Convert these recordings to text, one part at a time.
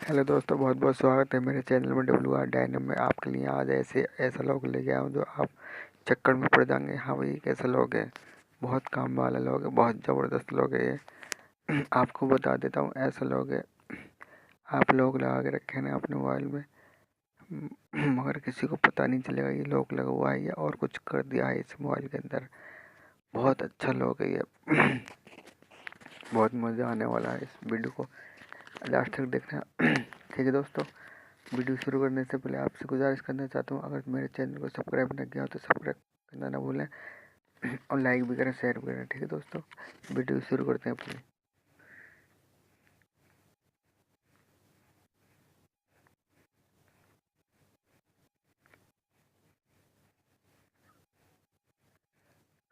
Hello दोस्तों, बहुत बहुत स्वागत है मेरे चैनल में dynam में। आपके लिए आज ऐसा लोग लेके आया हूँ जो आप चक्कर में पड़ जाएंगे। हाँ भाई, कैसे लोग हैं, बहुत काम वाले लोग हैं, बहुत ज़बरदस्त लोग हैं ये। आपको बता देता हूँ, ऐसा लोग है आप लोग लगा के रखे ना अपने मोबाइल में, मगर किसी को पता नहीं चलेगा ये लोग लगा हुआ है या और कुछ कर दिया है इस मोबाइल के अंदर। बहुत अच्छा लोग है ये। बहुत मज़ा आने वाला है इस वीडियो को, लास्ट तक देखना। ठीक है दोस्तों, वीडियो शुरू करने से पहले आपसे गुजारिश करना चाहता हूँ, अगर मेरे चैनल को सब्सक्राइब नहीं किया हो तो सब्सक्राइब करना ना भूलें और लाइक भी करें, शेयर भी करें। ठीक है दोस्तों, वीडियो शुरू करते हैं अपनी।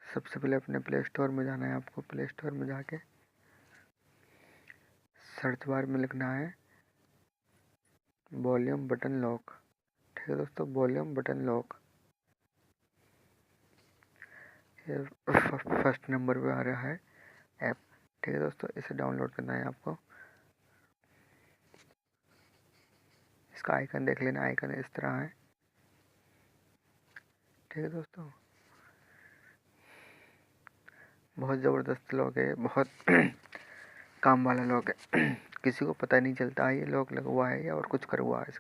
सबसे पहले अपने प्ले स्टोर में जाना है। आपको प्ले स्टोर में जाके सर्च बार में लिखना है वॉल्यूम बटन लॉक। ठीक है दोस्तों, वॉल्यूम बटन लॉक ये फर्स्ट नंबर पे आ रहा है ऐप। ठीक है दोस्तों, इसे डाउनलोड करना है आपको। इसका आइकन देख लेना, आइकन इस तरह है। ठीक है दोस्तों, बहुत ज़बरदस्त लोग है, बहुत काम वाला लोग है। किसी को पता नहीं चलता है ये लोग लगा हुआ है या और कुछ कर हुआ है इस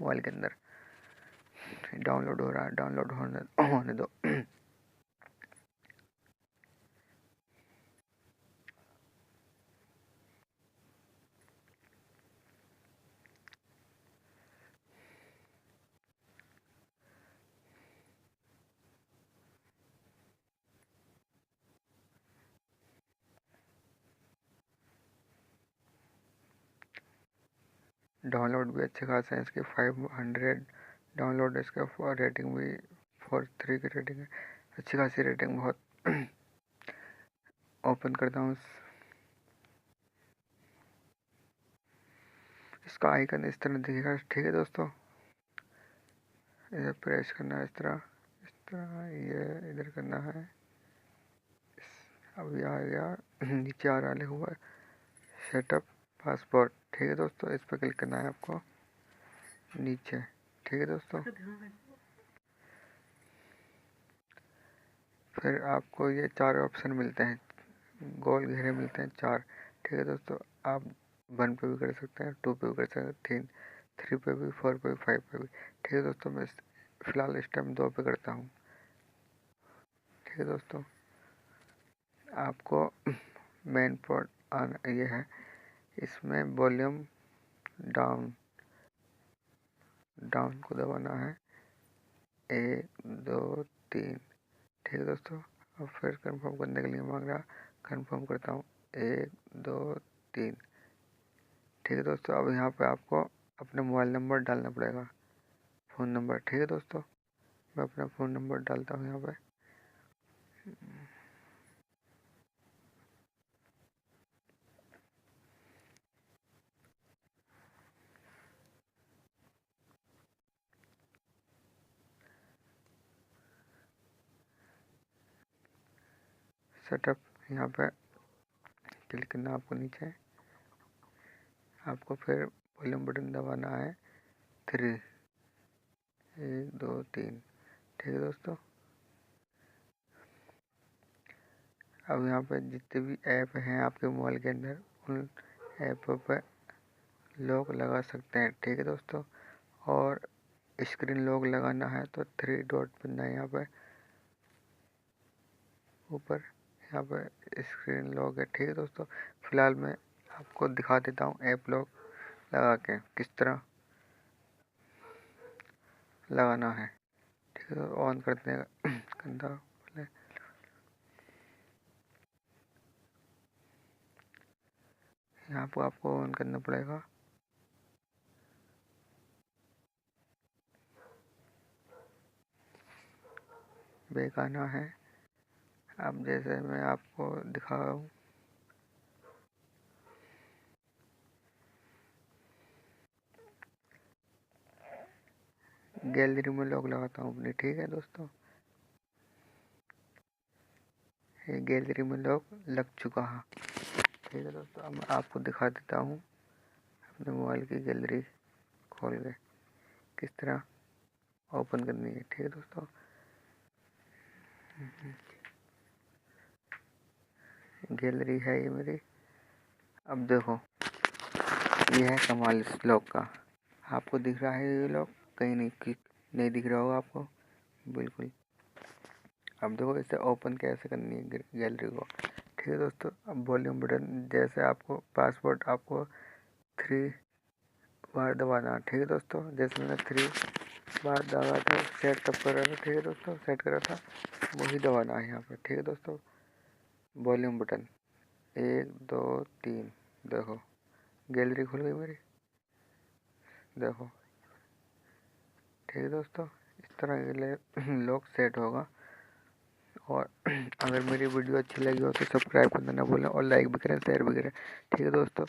मोबाइल के अंदर। डाउनलोड हो रहा है, डाउनलोड होने दो। डाउनलोड भी अच्छे खासे हैं इसके, 500 डाउनलोड। इसका रेटिंग भी 4.3 की रेटिंग है, अच्छी खासी रेटिंग बहुत। ओपन करता हूँ इसका आइकन इस तरह दिखेगा। ठीक है दोस्तों, इधर प्रेस करना है इस तरह ये इधर करना है। अभी आ गया, नीचे आ रहा हुआ है सेटअप पासपोर्ट। ठीक है दोस्तों, इस पर क्लिक करना है आपको नीचे। ठीक है दोस्तों, फिर आपको ये 4 ऑप्शन मिलते हैं, गोल घेरे मिलते हैं 4। ठीक है दोस्तों, आप 1 पे भी कर सकते हैं, 2 पे भी कर सकते हैं, 3 पे भी, 4 पे भी, 5 पे भी। ठीक है दोस्तों, मैं फ़िलहाल इस टाइम 2 पे करता हूँ। ठीक है दोस्तों, आपको मेन पोर्ट आना ये है, इसमें वॉल्यूम डाउन डाउन को दबाना है, 1 2 3। ठीक है दोस्तों, अब फिर कंफर्म करने के लिए मांग रहा, कंफर्म करता हूँ 1 2 3। ठीक है दोस्तों, अब यहाँ पे आपको अपना मोबाइल नंबर डालना पड़ेगा, फ़ोन नंबर। ठीक है दोस्तों, मैं अपना फ़ोन नंबर डालता हूँ यहाँ पे। सेटअप यहाँ पे क्लिक करना आपको नीचे। आपको फिर वॉल्यूम बटन दबाना है 3, 1 2 3। ठीक है दोस्तों, अब यहाँ पे जितने भी ऐप हैं आपके मोबाइल के अंदर, उन ऐपों पर लॉक लगा सकते हैं। ठीक है दोस्तों, और स्क्रीन लॉक लगाना है तो 3 डॉट बनना है यहाँ पे ऊपर, यहाँ पे स्क्रीन लॉक है। ठीक है दोस्तों, फिलहाल मैं आपको दिखा देता हूँ ऐप लॉक लगा के किस तरह लगाना है। ठीक है, ऑन करते हैं कंधा पहले। यहाँ पर आपको ऑन करना पड़ेगा। बैक आना है। अब जैसे मैं आपको दिखाऊँ, गैलरी में लॉक लगाता हूँ अपनी। ठीक है दोस्तों, ये गैलरी में लॉक लग चुका है। ठीक है दोस्तों, अब मैं आपको दिखा देता हूँ अपने मोबाइल की गैलरी खोल के किस तरह ओपन करनी है। ठीक है दोस्तों, गैलरी है ये मेरी। अब देखो, ये है कमाल इस लॉक का। आपको दिख रहा है ये लॉक? कहीं नहीं दिख रहा होगा आपको, बिल्कुल। अब देखो इसे ओपन कैसे करनी है गैलरी को। ठीक है दोस्तों, अब वॉल्यूम बटन जैसे आपको पासवर्ड आपको 3 बार दबाना। ठीक है दोस्तों, जैसे मैंने 3 बार दबा था, सेट तब करा था। ठीक है दोस्तों, सेट करा था, वही दबाना है यहाँ पर। ठीक है दोस्तों, वॉल्यूम बटन 1 2 3। देखो गैलरी खुल गई मेरी, देखो। ठीक है दोस्तों, इस तरह लॉक सेट होगा। और अगर मेरी वीडियो अच्छी लगी हो तो सब्सक्राइब करना ना भूलें, और लाइक भी करें, शेयर भी करें। ठीक है दोस्तों।